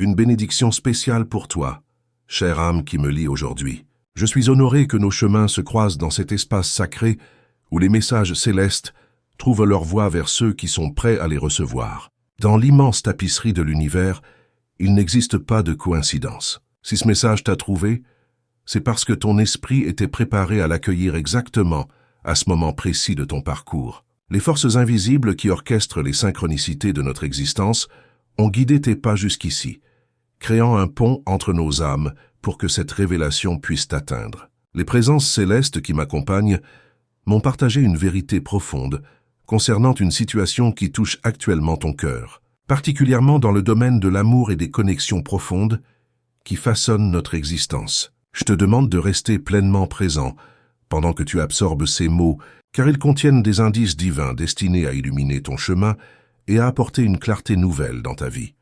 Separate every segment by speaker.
Speaker 1: Une bénédiction spéciale pour toi, chère âme qui me lit aujourd'hui. Je suis honoré que nos chemins se croisent dans cet espace sacré où les messages célestes trouvent leur voie vers ceux qui sont prêts à les recevoir. Dans l'immense tapisserie de l'univers, il n'existe pas de coïncidence. Si ce message t'a trouvé, c'est parce que ton esprit était préparé à l'accueillir exactement à ce moment précis de ton parcours. Les forces invisibles qui orchestrent les synchronicités de notre existence ont guidé tes pas jusqu'ici, créant un pont entre nos âmes pour que cette révélation puisse t'atteindre. Les présences célestes qui m'accompagnent m'ont partagé une vérité profonde concernant une situation qui touche actuellement ton cœur, particulièrement dans le domaine de l'amour et des connexions profondes qui façonnent notre existence. Je te demande de rester pleinement présent pendant que tu absorbes ces mots, car ils contiennent des indices divins destinés à illuminer ton chemin et à apporter une clarté nouvelle dans ta vie.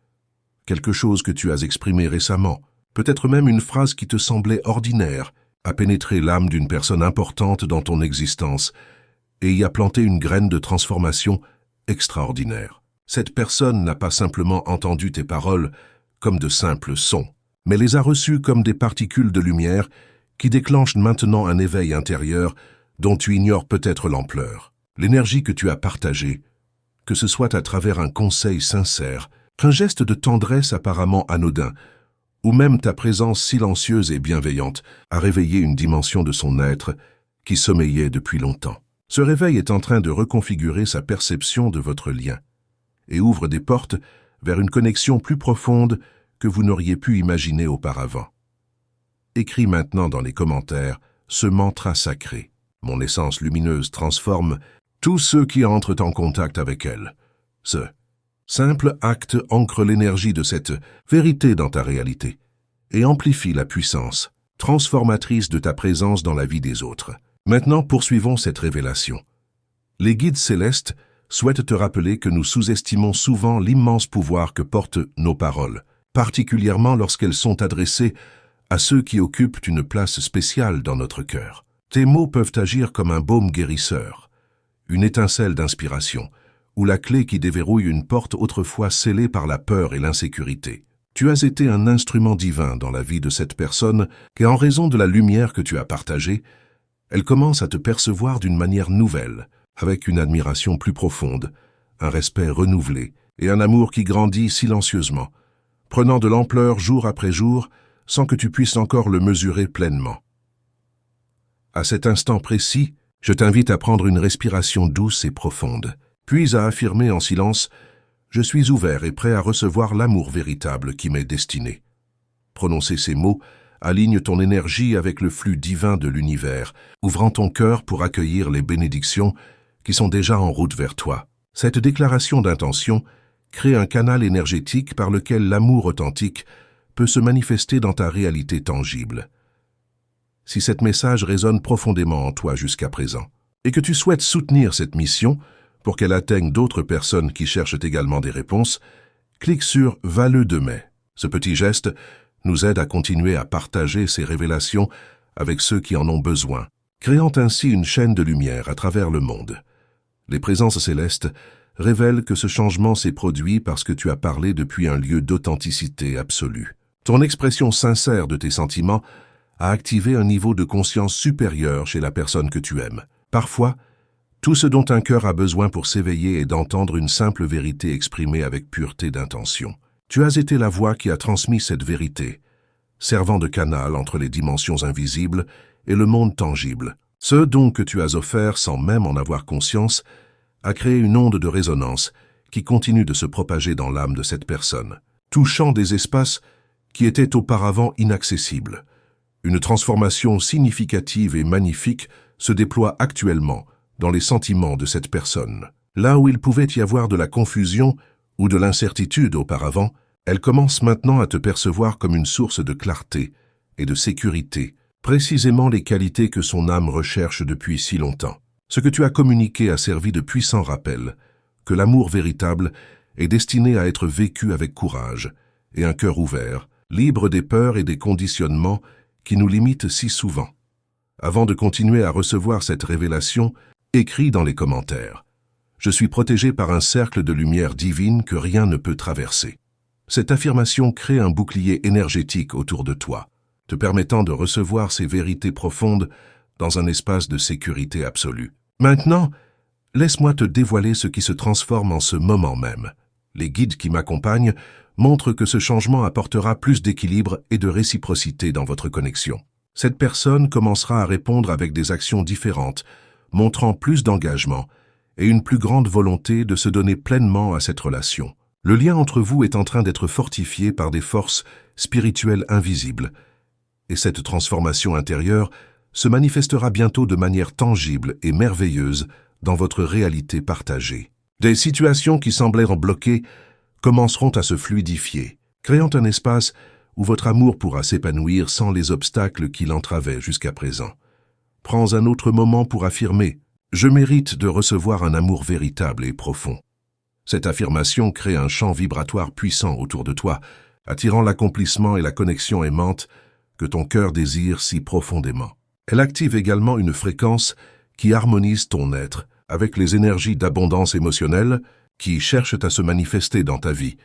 Speaker 1: Quelque chose que tu as exprimé récemment, peut-être même une phrase qui te semblait ordinaire, a pénétré l'âme d'une personne importante dans ton existence et y a planté une graine de transformation extraordinaire. Cette personne n'a pas simplement entendu tes paroles comme de simples sons, mais les a reçues comme des particules de lumière qui déclenchent maintenant un éveil intérieur dont tu ignores peut-être l'ampleur. L'énergie que tu as partagée, que ce soit à travers un conseil sincère, un geste de tendresse apparemment anodin, ou même ta présence silencieuse et bienveillante, a réveillé une dimension de son être qui sommeillait depuis longtemps. Ce réveil est en train de reconfigurer sa perception de votre lien et ouvre des portes vers une connexion plus profonde que vous n'auriez pu imaginer auparavant. Écris maintenant dans les commentaires ce mantra sacré. Mon essence lumineuse transforme tous ceux qui entrent en contact avec elle. Ce simple acte ancre l'énergie de cette vérité dans ta réalité et amplifie la puissance transformatrice de ta présence dans la vie des autres. Maintenant, poursuivons cette révélation. Les guides célestes souhaitent te rappeler que nous sous-estimons souvent l'immense pouvoir que portent nos paroles, particulièrement lorsqu'elles sont adressées à ceux qui occupent une place spéciale dans notre cœur. Tes mots peuvent agir comme un baume guérisseur, une étincelle d'inspiration, ou la clé qui déverrouille une porte autrefois scellée par la peur et l'insécurité. Tu as été un instrument divin dans la vie de cette personne et en raison de la lumière que tu as partagée, elle commence à te percevoir d'une manière nouvelle, avec une admiration plus profonde, un respect renouvelé et un amour qui grandit silencieusement, prenant de l'ampleur jour après jour sans que tu puisses encore le mesurer pleinement. À cet instant précis, je t'invite à prendre une respiration douce et profonde, puis à affirmer en silence « Je suis ouvert et prêt à recevoir l'amour véritable qui m'est destiné ». Prononcer ces mots aligne ton énergie avec le flux divin de l'univers, ouvrant ton cœur pour accueillir les bénédictions qui sont déjà en route vers toi. Cette déclaration d'intention crée un canal énergétique par lequel l'amour authentique peut se manifester dans ta réalité tangible. Si cet message résonne profondément en toi jusqu'à présent, et que tu souhaites soutenir cette mission pour qu'elle atteigne d'autres personnes qui cherchent également des réponses, clique sur « Valleux de mai ». Ce petit geste nous aide à continuer à partager ces révélations avec ceux qui en ont besoin, créant ainsi une chaîne de lumière à travers le monde. Les présences célestes révèlent que ce changement s'est produit parce que tu as parlé depuis un lieu d'authenticité absolue. Ton expression sincère de tes sentiments a activé un niveau de conscience supérieur chez la personne que tu aimes. Parfois, tout ce dont un cœur a besoin pour s'éveiller est d'entendre une simple vérité exprimée avec pureté d'intention. Tu as été la voix qui a transmis cette vérité, servant de canal entre les dimensions invisibles et le monde tangible. Ce don que tu as offert sans même en avoir conscience a créé une onde de résonance qui continue de se propager dans l'âme de cette personne, touchant des espaces qui étaient auparavant inaccessibles. Une transformation significative et magnifique se déploie actuellement dans les sentiments de cette personne. Là où il pouvait y avoir de la confusion ou de l'incertitude auparavant, elle commence maintenant à te percevoir comme une source de clarté et de sécurité, précisément les qualités que son âme recherche depuis si longtemps. Ce que tu as communiqué a servi de puissant rappel que l'amour véritable est destiné à être vécu avec courage et un cœur ouvert, libre des peurs et des conditionnements qui nous limitent si souvent. Avant de continuer à recevoir cette révélation, écris dans les commentaires « Je suis protégé par un cercle de lumière divine que rien ne peut traverser ». Cette affirmation crée un bouclier énergétique autour de toi, te permettant de recevoir ces vérités profondes dans un espace de sécurité absolue. Maintenant, laisse-moi te dévoiler ce qui se transforme en ce moment même. Les guides qui m'accompagnent montrent que ce changement apportera plus d'équilibre et de réciprocité dans votre connexion. Cette personne commencera à répondre avec des actions différentes, montrant plus d'engagement et une plus grande volonté de se donner pleinement à cette relation. Le lien entre vous est en train d'être fortifié par des forces spirituelles invisibles, et cette transformation intérieure se manifestera bientôt de manière tangible et merveilleuse dans votre réalité partagée. Des situations qui semblaient bloquées commenceront à se fluidifier, créant un espace où votre amour pourra s'épanouir sans les obstacles qui l'entravaient jusqu'à présent. Prends un autre moment pour affirmer « Je mérite de recevoir un amour véritable et profond ». Cette affirmation crée un champ vibratoire puissant autour de toi, attirant l'accomplissement et la connexion aimante que ton cœur désire si profondément. Elle active également une fréquence qui harmonise ton être avec les énergies d'abondance émotionnelle qui cherchent à se manifester dans ta vie.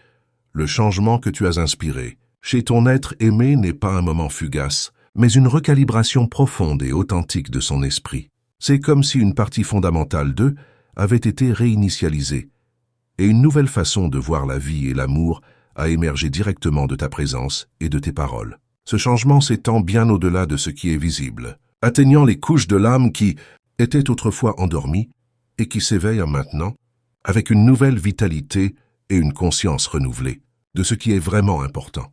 Speaker 1: Le changement que tu as inspiré chez ton être aimé n'est pas un moment fugace, mais une recalibration profonde et authentique de son esprit. C'est comme si une partie fondamentale d'eux avait été réinitialisée, et une nouvelle façon de voir la vie et l'amour a émergé directement de ta présence et de tes paroles. Ce changement s'étend bien au-delà de ce qui est visible, atteignant les couches de l'âme qui étaient autrefois endormies et qui s'éveillent maintenant avec une nouvelle vitalité et une conscience renouvelée de ce qui est vraiment important.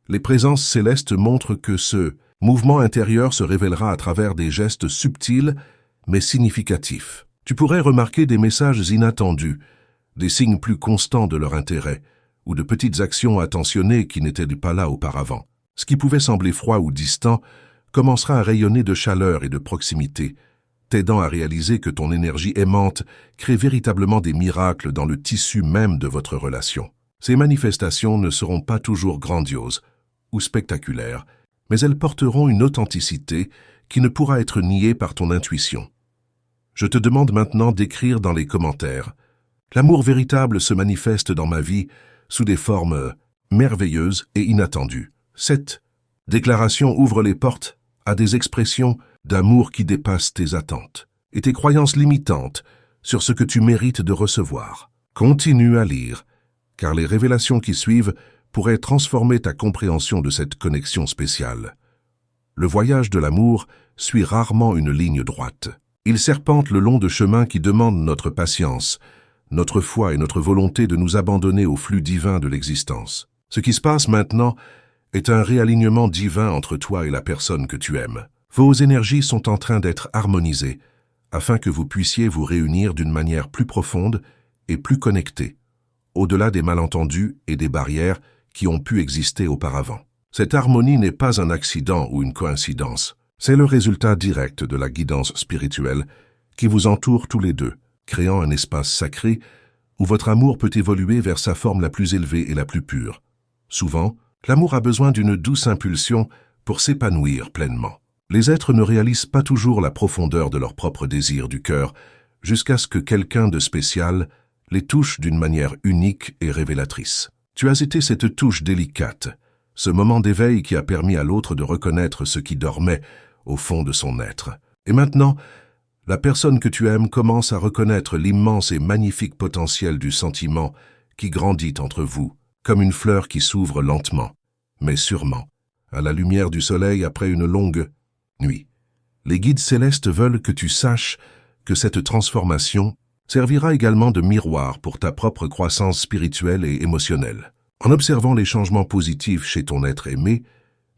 Speaker 1: Les présences célestes montrent que ce mouvement intérieur se révélera à travers des gestes subtils mais significatifs. Tu pourrais remarquer des messages inattendus, des signes plus constants de leur intérêt, ou de petites actions attentionnées qui n'étaient pas là auparavant. Ce qui pouvait sembler froid ou distant commencera à rayonner de chaleur et de proximité, t'aidant à réaliser que ton énergie aimante crée véritablement des miracles dans le tissu même de votre relation. Ces manifestations ne seront pas toujours grandioses ou spectaculaires, mais elles porteront une authenticité qui ne pourra être niée par ton intuition. Je te demande maintenant d'écrire dans les commentaires « L'amour véritable se manifeste dans ma vie sous des formes merveilleuses et inattendues. » Cette déclaration ouvre les portes à des expressions d'amour qui dépassent tes attentes et tes croyances limitantes sur ce que tu mérites de recevoir. Continue à lire, car les révélations qui suivent pourraient transformer ta compréhension de cette connexion spéciale. Le voyage de l'amour suit rarement une ligne droite. Il serpente le long de chemins qui demandent notre patience, notre foi et notre volonté de nous abandonner au flux divin de l'existence. Ce qui se passe maintenant est un réalignement divin entre toi et la personne que tu aimes. Vos énergies sont en train d'être harmonisées, afin que vous puissiez vous réunir d'une manière plus profonde et plus connectée, au-delà des malentendus et des barrières qui ont pu exister auparavant. Cette harmonie n'est pas un accident ou une coïncidence, c'est le résultat direct de la guidance spirituelle qui vous entoure tous les deux, créant un espace sacré où votre amour peut évoluer vers sa forme la plus élevée et la plus pure. Souvent, l'amour a besoin d'une douce impulsion pour s'épanouir pleinement. Les êtres ne réalisent pas toujours la profondeur de leurs propres désirs du cœur jusqu'à ce que quelqu'un de spécial les touche d'une manière unique et révélatrice. Tu as été cette touche délicate, ce moment d'éveil qui a permis à l'autre de reconnaître ce qui dormait au fond de son être. Et maintenant, la personne que tu aimes commence à reconnaître l'immense et magnifique potentiel du sentiment qui grandit entre vous, comme une fleur qui s'ouvre lentement, mais sûrement, à la lumière du soleil après une longue nuit. Les guides célestes veulent que tu saches que cette transformation servira également de miroir pour ta propre croissance spirituelle et émotionnelle. En observant les changements positifs chez ton être aimé,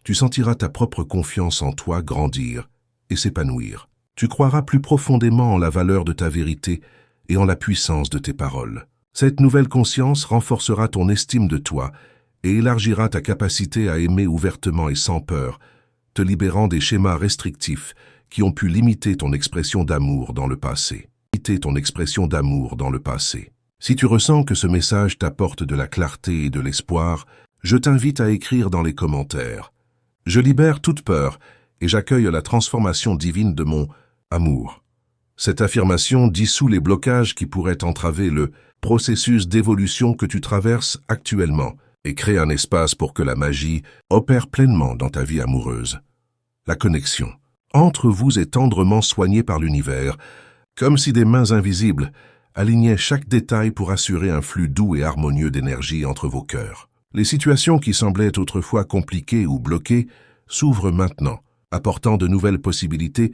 Speaker 1: tu sentiras ta propre confiance en toi grandir et s'épanouir. Tu croiras plus profondément en la valeur de ta vérité et en la puissance de tes paroles. Cette nouvelle conscience renforcera ton estime de toi et élargira ta capacité à aimer ouvertement et sans peur, te libérant des schémas restrictifs qui ont pu limiter ton expression d'amour dans le passé. Si tu ressens que ce message t'apporte de la clarté et de l'espoir, je t'invite à écrire dans les commentaires. Je libère toute peur et j'accueille la transformation divine de mon amour. Cette affirmation dissout les blocages qui pourraient entraver le processus d'évolution que tu traverses actuellement et crée un espace pour que la magie opère pleinement dans ta vie amoureuse. La connexion entre vous est tendrement soignée par l'univers, comme si des mains invisibles alignaient chaque détail pour assurer un flux doux et harmonieux d'énergie entre vos cœurs. Les situations qui semblaient autrefois compliquées ou bloquées s'ouvrent maintenant, apportant de nouvelles possibilités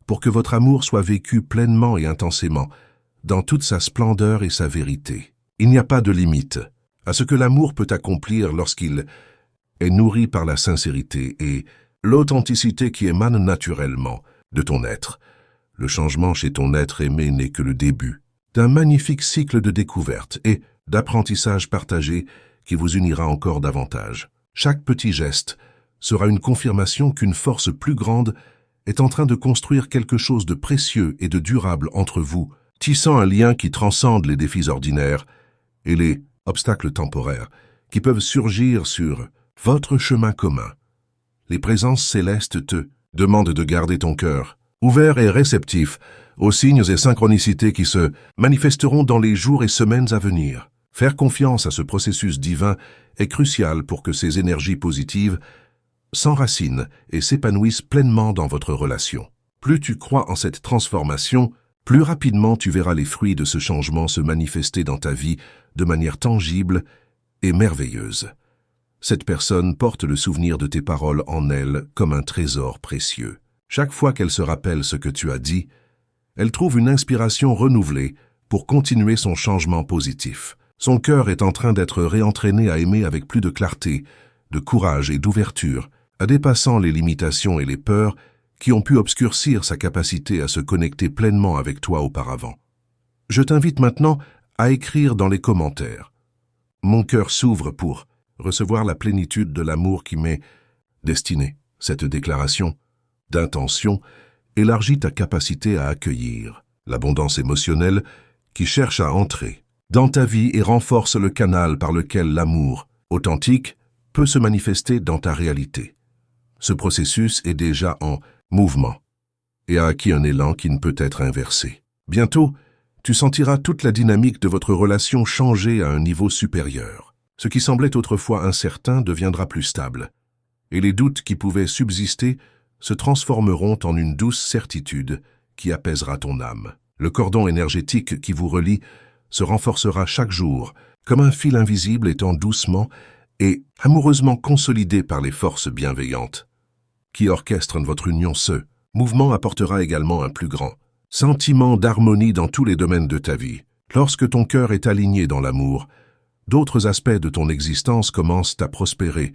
Speaker 1: pour que votre amour soit vécu pleinement et intensément, dans toute sa splendeur et sa vérité. Il n'y a pas de limite à ce que l'amour peut accomplir lorsqu'il est nourri par la sincérité et l'authenticité qui émanent naturellement de ton être. Le changement chez ton être aimé n'est que le début d'un magnifique cycle de découverte et d'apprentissage partagé qui vous unira encore davantage. Chaque petit geste sera une confirmation qu'une force plus grande est en train de construire quelque chose de précieux et de durable entre vous, tissant un lien qui transcende les défis ordinaires et les obstacles temporaires qui peuvent surgir sur votre chemin commun. Les présences célestes te demandent de garder ton cœur ouvert et réceptif aux signes et synchronicités qui se manifesteront dans les jours et semaines à venir. Faire confiance à ce processus divin est crucial pour que ces énergies positives s'enracinent et s'épanouissent pleinement dans votre relation. Plus tu crois en cette transformation, plus rapidement tu verras les fruits de ce changement se manifester dans ta vie de manière tangible et merveilleuse. Cette personne porte le souvenir de tes paroles en elle comme un trésor précieux. Chaque fois qu'elle se rappelle ce que tu as dit, elle trouve une inspiration renouvelée pour continuer son changement positif. Son cœur est en train d'être réentraîné à aimer avec plus de clarté, de courage et d'ouverture, à dépassant les limitations et les peurs qui ont pu obscurcir sa capacité à se connecter pleinement avec toi auparavant. Je t'invite maintenant à écrire dans les commentaires. Mon cœur s'ouvre pour recevoir la plénitude de l'amour qui m'est destiné. Cette déclaration d'intention élargit ta capacité à accueillir l'abondance émotionnelle qui cherche à entrer dans ta vie et renforce le canal par lequel l'amour authentique peut se manifester dans ta réalité. Ce processus est déjà en mouvement et a acquis un élan qui ne peut être inversé. Bientôt, tu sentiras toute la dynamique de votre relation changer à un niveau supérieur. Ce qui semblait autrefois incertain deviendra plus stable, et les doutes qui pouvaient subsister se transformeront en une douce certitude qui apaisera ton âme. Le cordon énergétique qui vous relie se renforcera chaque jour, comme un fil invisible étant doucement et amoureusement consolidé par les forces bienveillantes qui orchestrent votre union. Ce mouvement apportera également un plus grand sentiment d'harmonie dans tous les domaines de ta vie. Lorsque ton cœur est aligné dans l'amour, d'autres aspects de ton existence commencent à prospérer,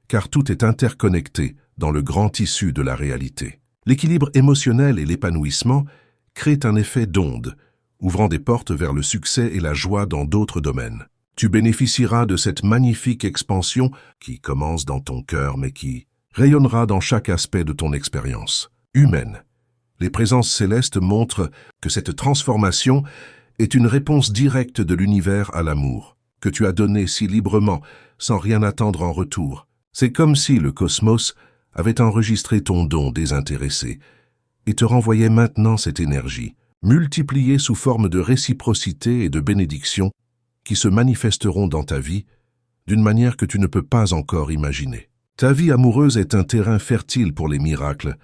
Speaker 1: car tout est interconnecté dans le grand tissu de la réalité. L'équilibre émotionnel et l'épanouissement créent un effet d'onde, ouvrant des portes vers le succès et la joie dans d'autres domaines. Tu bénéficieras de cette magnifique expansion qui commence dans ton cœur mais qui rayonnera dans chaque aspect de ton expérience humaine. Les présences célestes montrent que cette transformation est une réponse directe de l'univers à l'amour, que tu as donné si librement, sans rien attendre en retour. C'est comme si le cosmos avait enregistré ton don désintéressé et te renvoyait maintenant cette énergie, multipliée sous forme de réciprocité et de bénédiction qui se manifesteront dans ta vie d'une manière que tu ne peux pas encore imaginer. Ta vie amoureuse est un terrain fertile pour les miracles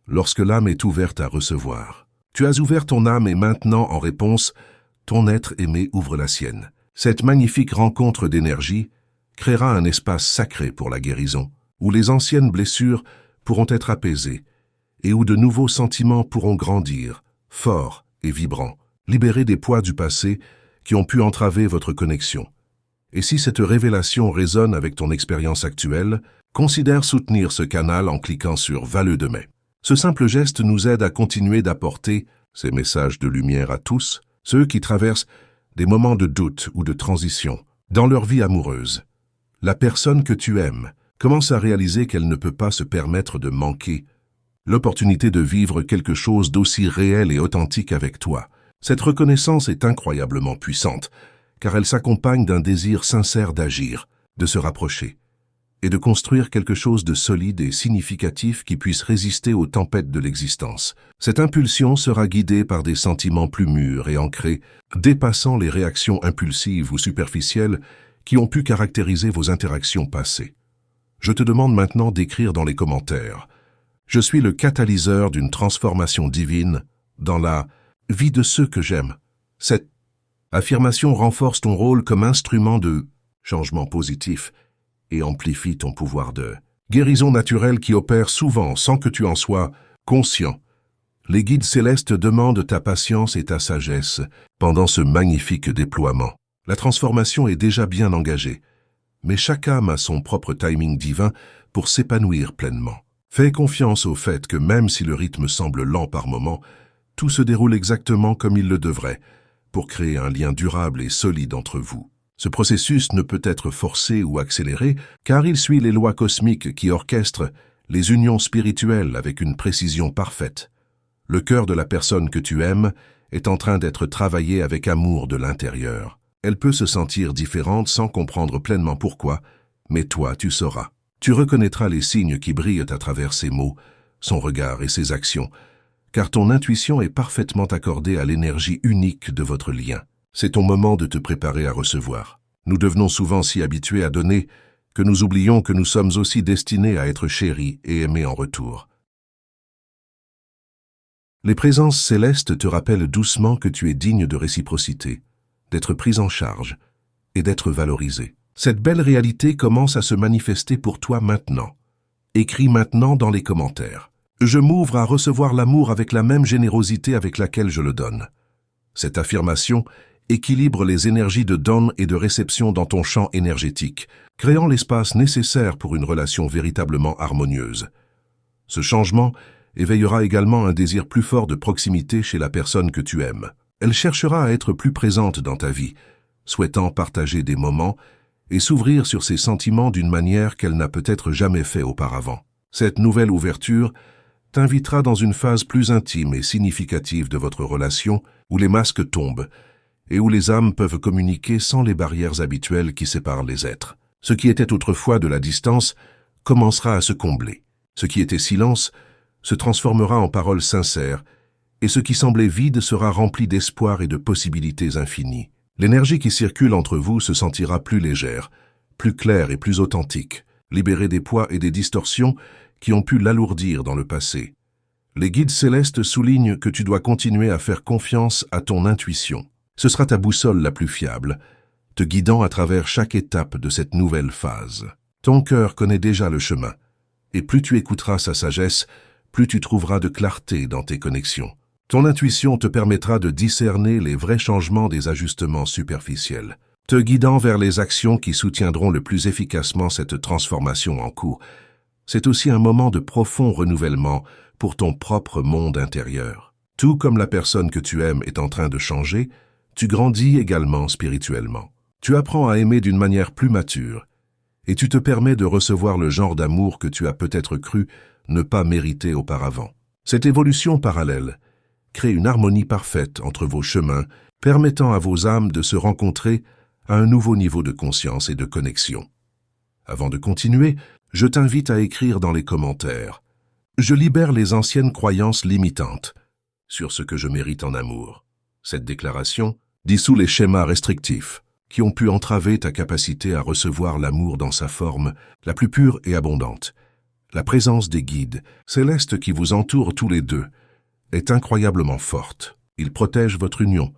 Speaker 1: lorsque l'âme est ouverte à recevoir. Tu as ouvert ton âme et maintenant, en réponse, ton être aimé ouvre la sienne. Cette magnifique rencontre d'énergie créera un espace sacré pour la guérison, où les anciennes blessures pourront être apaisées et où de nouveaux sentiments pourront grandir, forts et vibrants, libérés des poids du passé qui ont pu entraver votre connexion. Et si cette révélation résonne avec ton expérience actuelle, considère soutenir ce canal en cliquant sur « Valleux de mai ». Ce simple geste nous aide à continuer d'apporter ces messages de lumière à tous, ceux qui traversent des moments de doute ou de transition dans leur vie amoureuse. La personne que tu aimes commence à réaliser qu'elle ne peut pas se permettre de manquer l'opportunité de vivre quelque chose d'aussi réel et authentique avec toi. Cette reconnaissance est incroyablement puissante, car elle s'accompagne d'un désir sincère d'agir, de se rapprocher, et de construire quelque chose de solide et significatif qui puisse résister aux tempêtes de l'existence. Cette impulsion sera guidée par des sentiments plus mûrs et ancrés, dépassant les réactions impulsives ou superficielles qui ont pu caractériser vos interactions passées. Je te demande maintenant d'écrire dans les commentaires. Je suis le catalyseur d'une transformation divine dans la vie de ceux que j'aime. Cette affirmation renforce ton rôle comme instrument de changement positif et amplifie ton pouvoir de guérison naturelle qui opère souvent sans que tu en sois conscient. Les guides célestes demandent ta patience et ta sagesse pendant ce magnifique déploiement. La transformation est déjà bien engagée, mais chaque âme a son propre timing divin pour s'épanouir pleinement. Fais confiance au fait que même si le rythme semble lent par moments, tout se déroule exactement comme il le devrait pour créer un lien durable et solide entre vous. Ce processus ne peut être forcé ou accéléré car il suit les lois cosmiques qui orchestrent les unions spirituelles avec une précision parfaite. Le cœur de la personne que tu aimes est en train d'être travaillé avec amour de l'intérieur. Elle peut se sentir différente sans comprendre pleinement pourquoi, mais toi, tu sauras. Tu reconnaîtras les signes qui brillent à travers ses mots, son regard et ses actions, car ton intuition est parfaitement accordée à l'énergie unique de votre lien. C'est ton moment de te préparer à recevoir. Nous devenons souvent si habitués à donner que nous oublions que nous sommes aussi destinés à être chéris et aimés en retour. Les présences célestes te rappellent doucement que tu es digne de réciprocité, d'être pris en charge et d'être valorisé. Cette belle réalité commence à se manifester pour toi maintenant. Écris maintenant dans les commentaires. Je m'ouvre à recevoir l'amour avec la même générosité avec laquelle je le donne. Cette affirmation équilibre les énergies de don et de réception dans ton champ énergétique, créant l'espace nécessaire pour une relation véritablement harmonieuse. Ce changement éveillera également un désir plus fort de proximité chez la personne que tu aimes. Elle cherchera à être plus présente dans ta vie, souhaitant partager des moments et s'ouvrir sur ses sentiments d'une manière qu'elle n'a peut-être jamais fait auparavant. Cette nouvelle ouverture t'invitera dans une phase plus intime et significative de votre relation où les masques tombent et où les âmes peuvent communiquer sans les barrières habituelles qui séparent les êtres. Ce qui était autrefois de la distance commencera à se combler. Ce qui était silence se transformera en paroles sincères et ce qui semblait vide sera rempli d'espoir et de possibilités infinies. L'énergie qui circule entre vous se sentira plus légère, plus claire et plus authentique, libérée des poids et des distorsions qui ont pu l'alourdir dans le passé. Les guides célestes soulignent que tu dois continuer à faire confiance à ton intuition. Ce sera ta boussole la plus fiable, te guidant à travers chaque étape de cette nouvelle phase. Ton cœur connaît déjà le chemin, et plus tu écouteras sa sagesse, plus tu trouveras de clarté dans tes connexions. Ton intuition te permettra de discerner les vrais changements des ajustements superficiels, te guidant vers les actions qui soutiendront le plus efficacement cette transformation en cours. C'est aussi un moment de profond renouvellement pour ton propre monde intérieur. Tout comme la personne que tu aimes est en train de changer, tu grandis également spirituellement. Tu apprends à aimer d'une manière plus mature, et tu te permets de recevoir le genre d'amour que tu as peut-être cru ne pas mériter auparavant. Cette évolution parallèle crée une harmonie parfaite entre vos chemins, permettant à vos âmes de se rencontrer à un nouveau niveau de conscience et de connexion. Avant de continuer, je t'invite à écrire dans les commentaires. Je libère les anciennes croyances limitantes sur ce que je mérite en amour. Cette déclaration dissout les schémas restrictifs qui ont pu entraver ta capacité à recevoir l'amour dans sa forme la plus pure et abondante. La présence des guides célestes qui vous entourent tous les deux est incroyablement forte. Ils protègent votre union,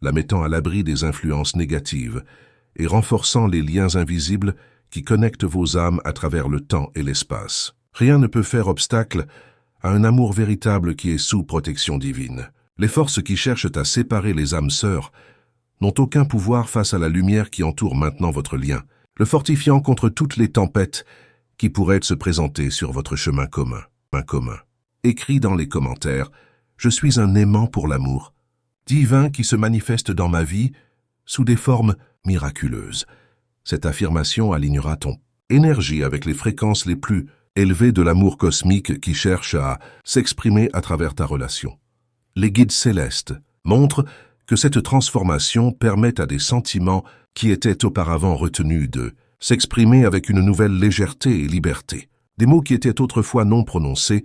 Speaker 1: la mettant à l'abri des influences négatives et renforçant les liens invisibles qui connectent vos âmes à travers le temps et l'espace. Rien ne peut faire obstacle à un amour véritable qui est sous protection divine. Les forces qui cherchent à séparer les âmes sœurs n'ont aucun pouvoir face à la lumière qui entoure maintenant votre lien, le fortifiant contre toutes les tempêtes qui pourraient se présenter sur votre chemin commun. Écris dans les commentaires « Je suis un aimant pour l'amour, divin qui se manifeste dans ma vie sous des formes miraculeuses. » Cette affirmation alignera ton énergie avec les fréquences les plus élevées de l'amour cosmique qui cherche à s'exprimer à travers ta relation. Les guides célestes montrent que cette transformation permet à des sentiments qui étaient auparavant retenus de s'exprimer avec une nouvelle légèreté et liberté. Des mots qui étaient autrefois non prononcés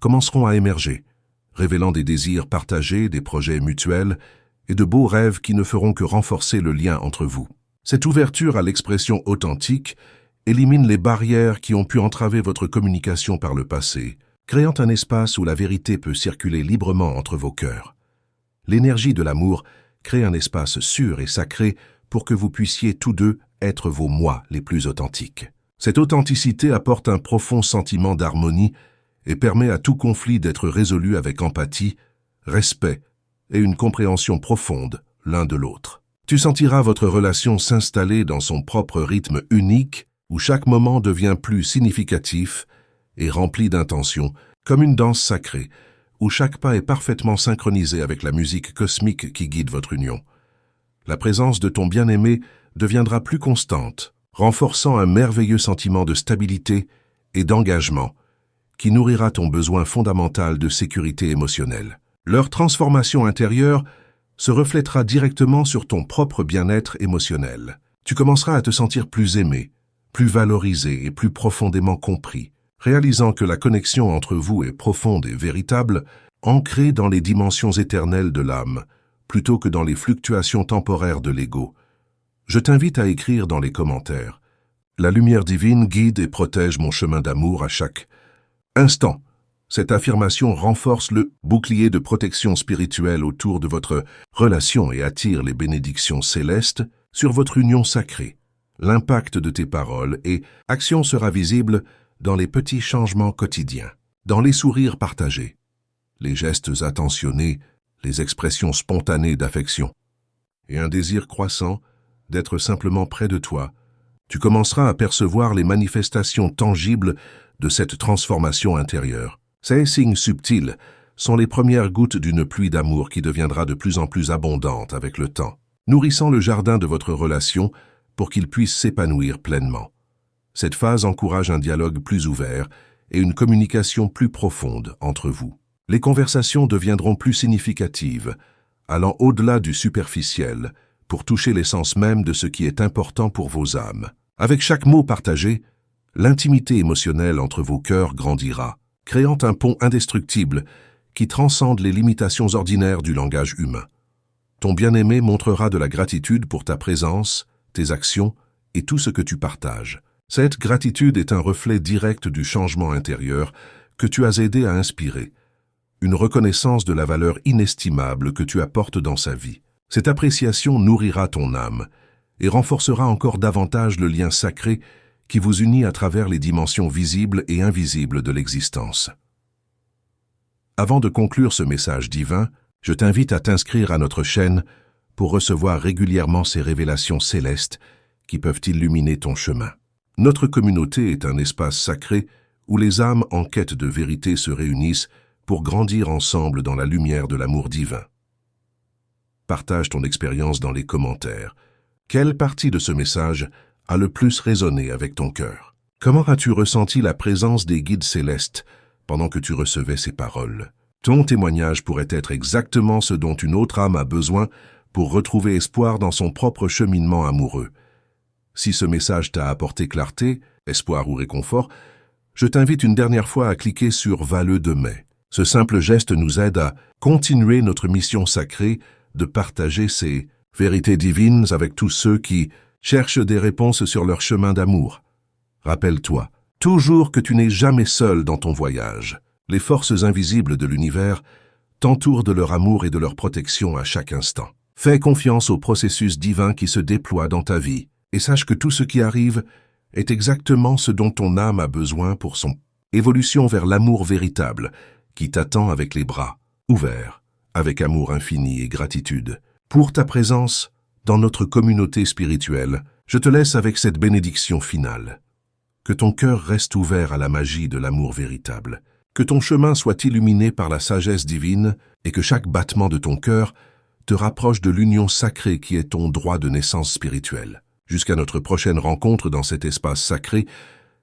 Speaker 1: commenceront à émerger, révélant des désirs partagés, des projets mutuels et de beaux rêves qui ne feront que renforcer le lien entre vous. Cette ouverture à l'expression authentique élimine les barrières qui ont pu entraver votre communication par le passé, créant un espace où la vérité peut circuler librement entre vos cœurs. L'énergie de l'amour crée un espace sûr et sacré pour que vous puissiez tous deux être vos moi les plus authentiques. Cette authenticité apporte un profond sentiment d'harmonie et permet à tout conflit d'être résolu avec empathie, respect et une compréhension profonde l'un de l'autre. Tu sentiras votre relation s'installer dans son propre rythme unique où chaque moment devient plus significatif et rempli d'intention, comme une danse sacrée, où chaque pas est parfaitement synchronisé avec la musique cosmique qui guide votre union. La présence de ton bien-aimé deviendra plus constante, renforçant un merveilleux sentiment de stabilité et d'engagement qui nourrira ton besoin fondamental de sécurité émotionnelle. Leur transformation intérieure se reflètera directement sur ton propre bien-être émotionnel. Tu commenceras à te sentir plus aimé, plus valorisé et plus profondément compris, réalisant que la connexion entre vous est profonde et véritable, ancrée dans les dimensions éternelles de l'âme, plutôt que dans les fluctuations temporaires de l'ego. Je t'invite à écrire dans les commentaires. La lumière divine guide et protège mon chemin d'amour à chaque instant. Cette affirmation renforce le bouclier de protection spirituelle autour de votre relation et attire les bénédictions célestes sur votre union sacrée. L'impact de tes paroles et actions sera visible dans les petits changements quotidiens, dans les sourires partagés, les gestes attentionnés, les expressions spontanées d'affection, et un désir croissant d'être simplement près de toi. Tu commenceras à percevoir les manifestations tangibles de cette transformation intérieure. Ces signes subtils sont les premières gouttes d'une pluie d'amour qui deviendra de plus en plus abondante avec le temps, nourrissant le jardin de votre relation pour qu'il puisse s'épanouir pleinement. Cette phase encourage un dialogue plus ouvert et une communication plus profonde entre vous. Les conversations deviendront plus significatives, allant au-delà du superficiel pour toucher l'essence même de ce qui est important pour vos âmes. Avec chaque mot partagé, l'intimité émotionnelle entre vos cœurs grandira, créant un pont indestructible qui transcende les limitations ordinaires du langage humain. Ton bien-aimé montrera de la gratitude pour ta présence, tes actions et tout ce que tu partages. Cette gratitude est un reflet direct du changement intérieur que tu as aidé à inspirer, une reconnaissance de la valeur inestimable que tu apportes dans sa vie. Cette appréciation nourrira ton âme et renforcera encore davantage le lien sacré qui vous unit à travers les dimensions visibles et invisibles de l'existence. Avant de conclure ce message divin, je t'invite à t'inscrire à notre chaîne pour recevoir régulièrement ces révélations célestes qui peuvent illuminer ton chemin. Notre communauté est un espace sacré où les âmes en quête de vérité se réunissent pour grandir ensemble dans la lumière de l'amour divin. Partage ton expérience dans les commentaires. Quelle partie de ce message a le plus résonné avec ton cœur? Comment as-tu ressenti la présence des guides célestes pendant que tu recevais ces paroles? Ton témoignage pourrait être exactement ce dont une autre âme a besoin pour retrouver espoir dans son propre cheminement amoureux. Si ce message t'a apporté clarté, espoir ou réconfort, je t'invite une dernière fois à cliquer sur « Valleux de mai ». Ce simple geste nous aide à continuer notre mission sacrée de partager ces vérités divines avec tous ceux qui cherchent des réponses sur leur chemin d'amour. Rappelle-toi, toujours que tu n'es jamais seul dans ton voyage. Les forces invisibles de l'univers t'entourent de leur amour et de leur protection à chaque instant. Fais confiance au processus divin qui se déploie dans ta vie et sache que tout ce qui arrive est exactement ce dont ton âme a besoin pour son évolution vers l'amour véritable qui t'attend avec les bras ouverts, avec amour infini et gratitude. Pour ta présence dans notre communauté spirituelle, je te laisse avec cette bénédiction finale. Que ton cœur reste ouvert à la magie de l'amour véritable. Que ton chemin soit illuminé par la sagesse divine et que chaque battement de ton cœur te rapproche de l'union sacrée qui est ton droit de naissance spirituelle. Jusqu'à notre prochaine rencontre dans cet espace sacré,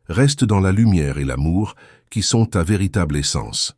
Speaker 1: reste dans la lumière et l'amour qui sont ta véritable essence.